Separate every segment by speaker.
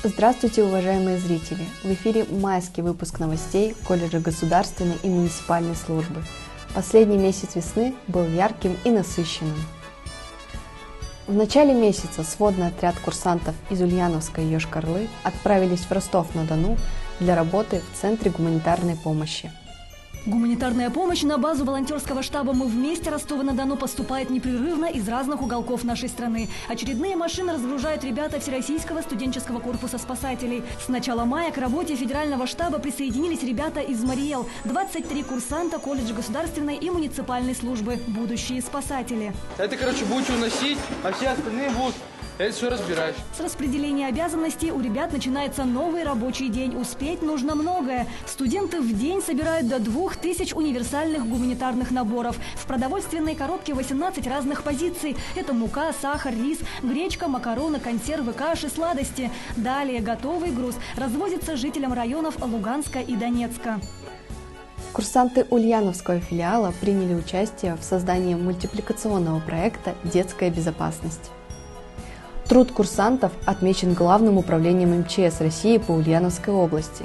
Speaker 1: Здравствуйте, уважаемые зрители! В эфире майский выпуск новостей колледжа государственной и муниципальной службы. Последний месяц весны был ярким и насыщенным. В начале месяца сводный отряд курсантов из Ульяновска и Йошкар-Олы отправились в Ростов-на-Дону для работы в Центре гуманитарной помощи.
Speaker 2: Гуманитарная помощь на базу волонтерского штаба «Мы вместе» Ростова-на-Дону поступает непрерывно из разных уголков нашей страны. Очередные машины разгружают ребята Всероссийского студенческого корпуса спасателей. С начала мая к работе федерального штаба присоединились ребята из Мариэл. 23 курсанта колледжа государственной и муниципальной службы. Будущие спасатели.
Speaker 3: Это, будете уносить, а все остальные будут это все разбирать.
Speaker 2: С распределения обязанностей у ребят начинается новый рабочий день. Успеть нужно многое. Студенты в день собирают до 2000 универсальных гуманитарных наборов. В продовольственной коробке 18 разных позиций. Это мука, сахар, рис, гречка, макароны, консервы, каши, сладости. Далее готовый груз развозится жителям районов Луганска и Донецка.
Speaker 1: Курсанты Ульяновского филиала приняли участие в создании мультипликационного проекта «Детская безопасность». Труд курсантов отмечен Главным управлением МЧС России по Ульяновской области.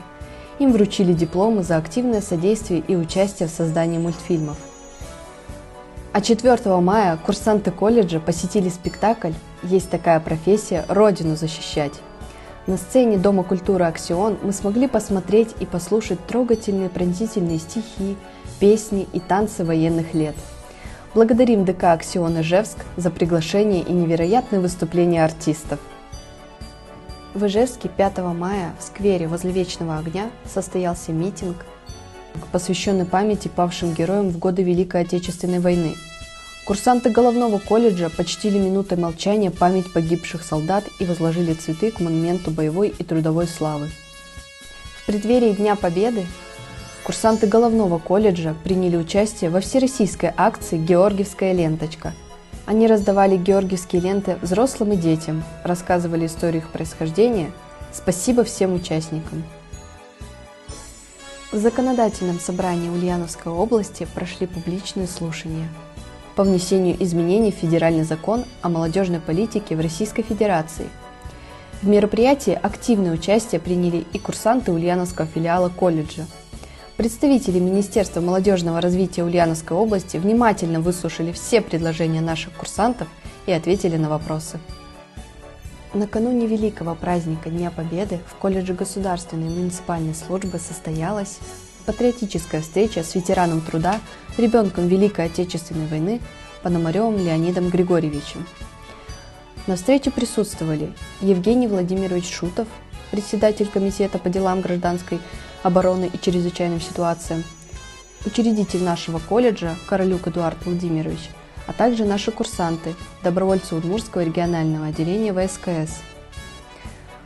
Speaker 1: Им вручили дипломы за активное содействие и участие в создании мультфильмов. А 4 мая курсанты колледжа посетили спектакль «Есть такая профессия – Родину защищать». На сцене Дома культуры «Аксион» мы смогли посмотреть и послушать трогательные пронзительные стихи, песни и танцы военных лет. Благодарим ДК «Аксион» Ижевск за приглашение и невероятные выступления артистов. В Ижевске 5 мая в сквере возле Вечного огня состоялся митинг, посвященный памяти павшим героям в годы Великой Отечественной войны. Курсанты головного колледжа почтили минутой молчания память погибших солдат и возложили цветы к монументу боевой и трудовой славы. В преддверии Дня Победы курсанты головного колледжа приняли участие во всероссийской акции «Георгиевская ленточка». Они раздавали георгиевские ленты взрослым и детям, рассказывали историю их происхождения. Спасибо всем участникам. В законодательном собрании Ульяновской области прошли публичные слушания по внесению изменений в федеральный закон о молодежной политике в Российской Федерации. В мероприятии активное участие приняли и курсанты Ульяновского филиала колледжа. Представители Министерства молодежного развития Ульяновской области внимательно выслушали все предложения наших курсантов и ответили на вопросы. Накануне великого праздника Дня Победы в колледже государственной и муниципальной службы состоялась патриотическая встреча с ветераном труда, ребенком Великой Отечественной войны Пономаревым Леонидом Григорьевичем. На встрече присутствовали Евгений Владимирович Шутов, председатель комитета по делам гражданской обороны и чрезвычайным ситуациям, учредитель нашего колледжа Королюк Эдуард Владимирович, а также наши курсанты, добровольцы Удмуртского регионального отделения ВСКС.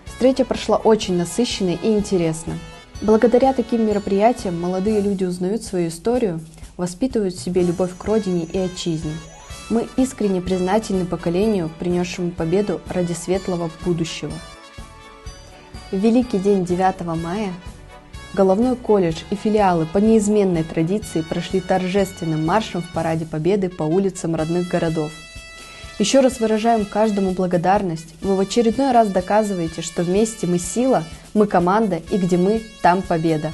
Speaker 1: Встреча прошла очень насыщенно и интересно. Благодаря таким мероприятиям молодые люди узнают свою историю, воспитывают в себе любовь к родине и отчизне. Мы искренне признательны поколению, принесшему победу ради светлого будущего. В великий день 9 мая головной колледж и филиалы по неизменной традиции прошли торжественным маршем в параде Победы по улицам родных городов. Еще раз выражаем каждому благодарность. Вы в очередной раз доказываете, что вместе мы сила, мы команда, и где мы, там победа.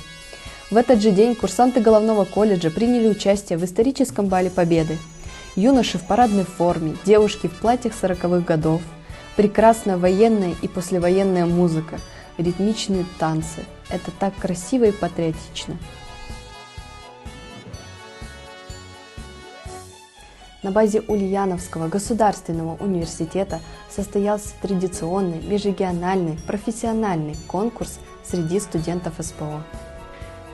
Speaker 1: В этот же день курсанты головного колледжа приняли участие в историческом бале Победы. Юноши в парадной форме, девушки в платьях 40-х годов, прекрасная военная и послевоенная музыка, ритмичные танцы. Это так красиво и патриотично. На базе Ульяновского государственного университета состоялся традиционный межрегиональный профессиональный конкурс среди студентов СПО.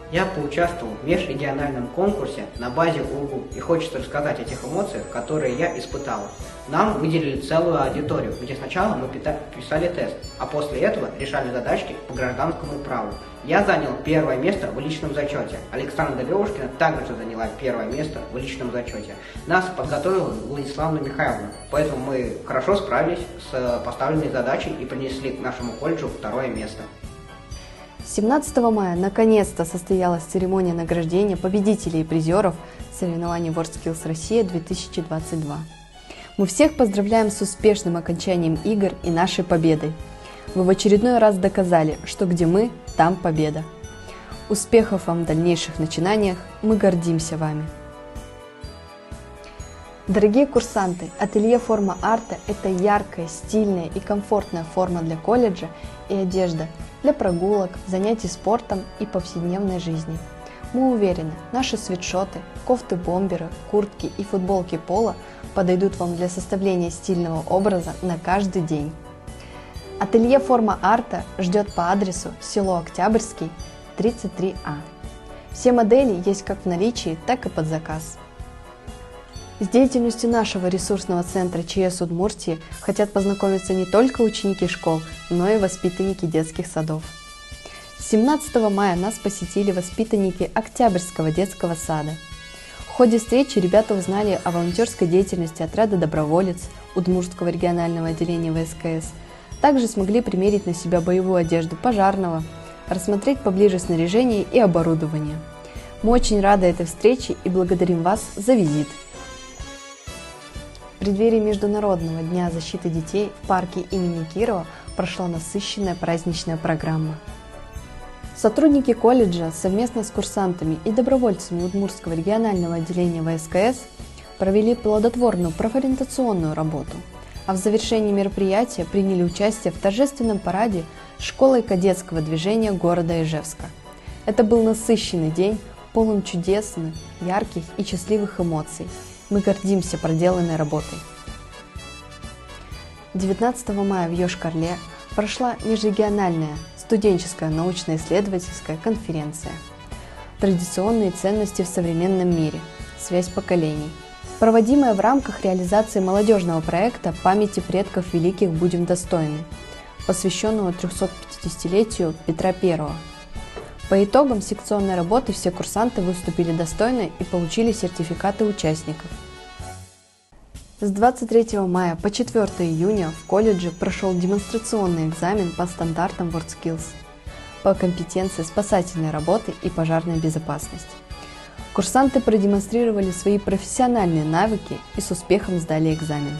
Speaker 4: Я поучаствовал в межрегиональном конкурсе на базе УРГУ, и хочется рассказать о тех эмоциях, которые я испытал. Нам выделили целую аудиторию, где сначала мы писали тест, а после этого решали задачки по гражданскому праву. Я занял первое место в личном зачете. Александра Левушкина также заняла первое место в личном зачете. Нас подготовила Владиславовна Михайловна, поэтому мы хорошо справились с поставленной задачей и принесли к нашему колледжу второе место.
Speaker 1: 17 мая наконец-то состоялась церемония награждения победителей и призеров соревнований WorldSkills Россия 2022. Мы всех поздравляем с успешным окончанием игр и нашей победой. Вы в очередной раз доказали, что где мы, там победа. Успехов вам в дальнейших начинаниях, мы гордимся вами. Дорогие курсанты, ателье «Форма арта» – это яркая, стильная и комфортная форма для колледжа и одежда для прогулок, занятий спортом и повседневной жизни. Мы уверены, наши свитшоты, кофты-бомберы, куртки и футболки поло подойдут вам для составления стильного образа на каждый день. Ателье «Форма арта» ждет по адресу село Октябрьский, 33А. Все модели есть как в наличии, так и под заказ. С деятельностью нашего ресурсного центра ЧС Удмуртии хотят познакомиться не только ученики школ, но и воспитанники детских садов. 17 мая нас посетили воспитанники Октябрьского детского сада. В ходе встречи ребята узнали о волонтерской деятельности отряда «Доброволец» Удмуртского регионального отделения ВСКС, также смогли примерить на себя боевую одежду пожарного, рассмотреть поближе снаряжение и оборудование. Мы очень рады этой встрече и благодарим вас за визит. В преддверии Международного дня защиты детей в парке имени Кирова прошла насыщенная праздничная программа. Сотрудники колледжа совместно с курсантами и добровольцами Удмуртского регионального отделения ВСКС провели плодотворную профориентационную работу, а в завершении мероприятия приняли участие в торжественном параде школы кадетского движения города Ижевска. Это был насыщенный день, полон чудесных, ярких и счастливых эмоций. Мы гордимся проделанной работой. 19 мая в Йошкар-Оле прошла межрегиональная студенческая научно-исследовательская конференция «Традиционные ценности в современном мире. Связь поколений», проводимая в рамках реализации молодежного проекта «Памяти предков великих будем достойны», посвященного 350-летию Петра I. По итогам секционной работы все курсанты выступили достойно и получили сертификаты участников. С 23 мая по 4 июня в колледже прошел демонстрационный экзамен по стандартам WorldSkills по компетенции спасательной работы и пожарной безопасности. Курсанты продемонстрировали свои профессиональные навыки и с успехом сдали экзамен.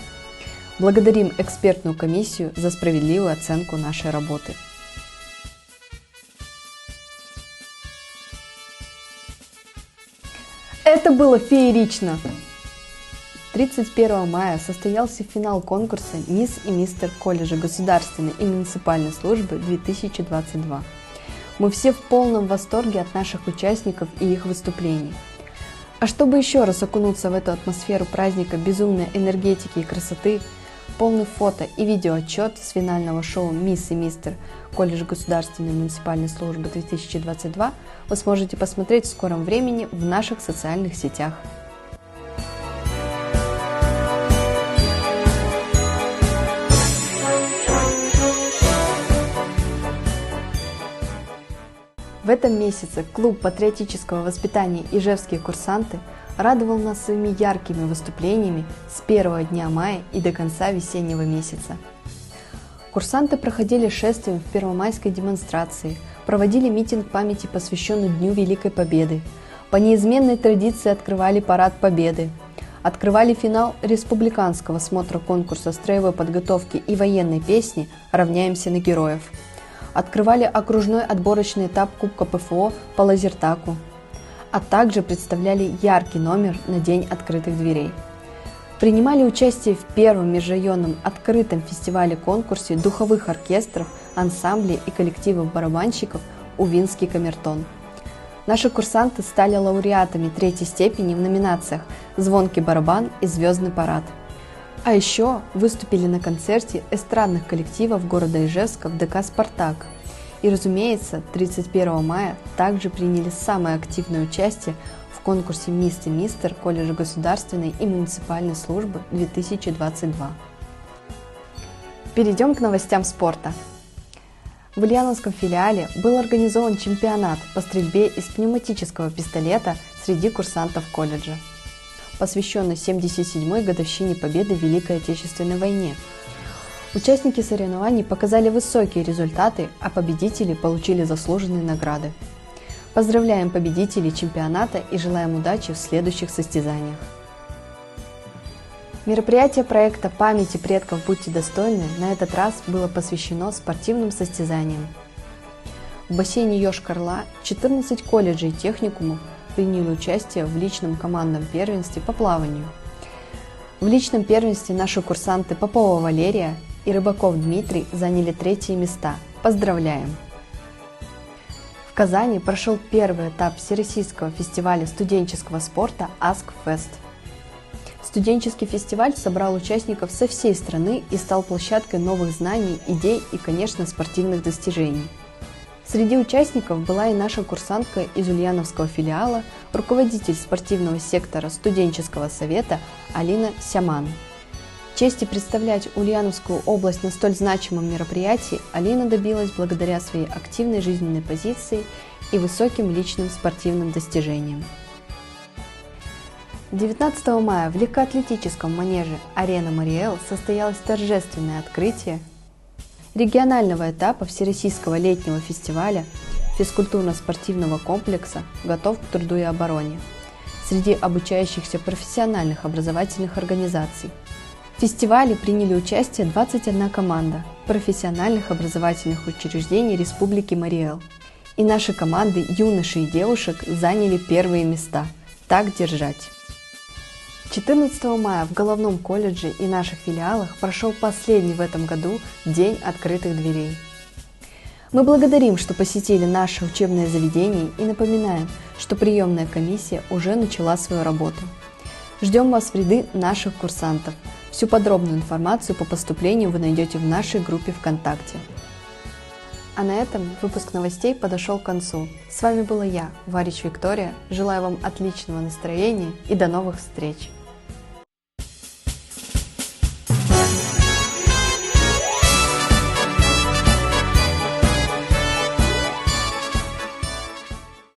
Speaker 1: Благодарим экспертную комиссию за справедливую оценку нашей работы. Это было феерично! 31 мая состоялся финал конкурса «Мисс и мистер колледжа государственной и муниципальной службы 2022». Мы все в полном восторге от наших участников и их выступлений. А чтобы еще раз окунуться в эту атмосферу праздника безумной энергетики и красоты, полный фото и видеоотчет с финального шоу «Мисс и мистер колледж государственной и муниципальной службы 2022» вы сможете посмотреть в скором времени в наших социальных сетях. В этом месяце клуб патриотического воспитания «Ижевские курсанты» радовал нас своими яркими выступлениями с первого дня мая и до конца весеннего месяца. Курсанты проходили шествием в первомайской демонстрации, проводили митинг памяти, посвященный Дню Великой Победы, по неизменной традиции открывали парад Победы, открывали финал республиканского смотра конкурса строевой подготовки и военной песни «Равняемся на героев», открывали окружной отборочный этап Кубка ПФО по лазертаку, а также представляли яркий номер на День открытых дверей. Принимали участие в первом межрайонном открытом фестивале-конкурсе духовых оркестров, ансамблей и коллективов барабанщиков «Увинский камертон». Наши курсанты стали лауреатами 3-й степени в номинациях «Звонкий барабан» и «Звездный парад». А еще выступили на концерте эстрадных коллективов города Ижевска в ДК «Спартак». И, разумеется, 31 мая также приняли самое активное участие в конкурсе «Мисс и мистер колледжа государственной и муниципальной службы 2022». Перейдем к новостям спорта. В Ульяновском филиале был организован чемпионат по стрельбе из пневматического пистолета среди курсантов колледжа, посвященный 77-й годовщине победы в Великой Отечественной войне. Участники соревнований показали высокие результаты, а победители получили заслуженные награды. Поздравляем победителей чемпионата и желаем удачи в следующих состязаниях. Мероприятие проекта «Памяти предков будьте достойны» на этот раз было посвящено спортивным состязаниям. В бассейне Йошкар-Ола 14 колледжей и техникумов приняли участие в личном командном первенстве по плаванию. В личном первенстве наши курсанты Попова Валерия и Рыбаков Дмитрий заняли 3-е места. Поздравляем! В Казани прошел первый этап Всероссийского фестиваля студенческого спорта «Аскфест». Студенческий фестиваль собрал участников со всей страны и стал площадкой новых знаний, идей и, конечно, спортивных достижений. Среди участников была и наша курсантка из Ульяновского филиала, руководитель спортивного сектора студенческого совета Алина Сяман. Чести представлять Ульяновскую область на столь значимом мероприятии Алина добилась благодаря своей активной жизненной позиции и высоким личным спортивным достижениям. 19 мая в легкоатлетическом манеже «Арена Мариэл» состоялось торжественное открытие регионального этапа Всероссийского летнего фестиваля физкультурно-спортивного комплекса «Готов к труду и обороне» среди обучающихся профессиональных образовательных организаций. В фестивале приняли участие 21 команда профессиональных образовательных учреждений Республики Мариэл. И наши команды юношей и девушек заняли первые места. Так держать! 14 мая в Головном колледже и наших филиалах прошел последний в этом году День открытых дверей. Мы благодарим, что посетили наше учебное заведение и напоминаем, что приемная комиссия уже начала свою работу. Ждем вас в ряды наших курсантов. Всю подробную информацию по поступлению вы найдете в нашей группе ВКонтакте. А на этом выпуск новостей подошел к концу. С вами была я, Варич Виктория. Желаю вам отличного настроения и до новых встреч!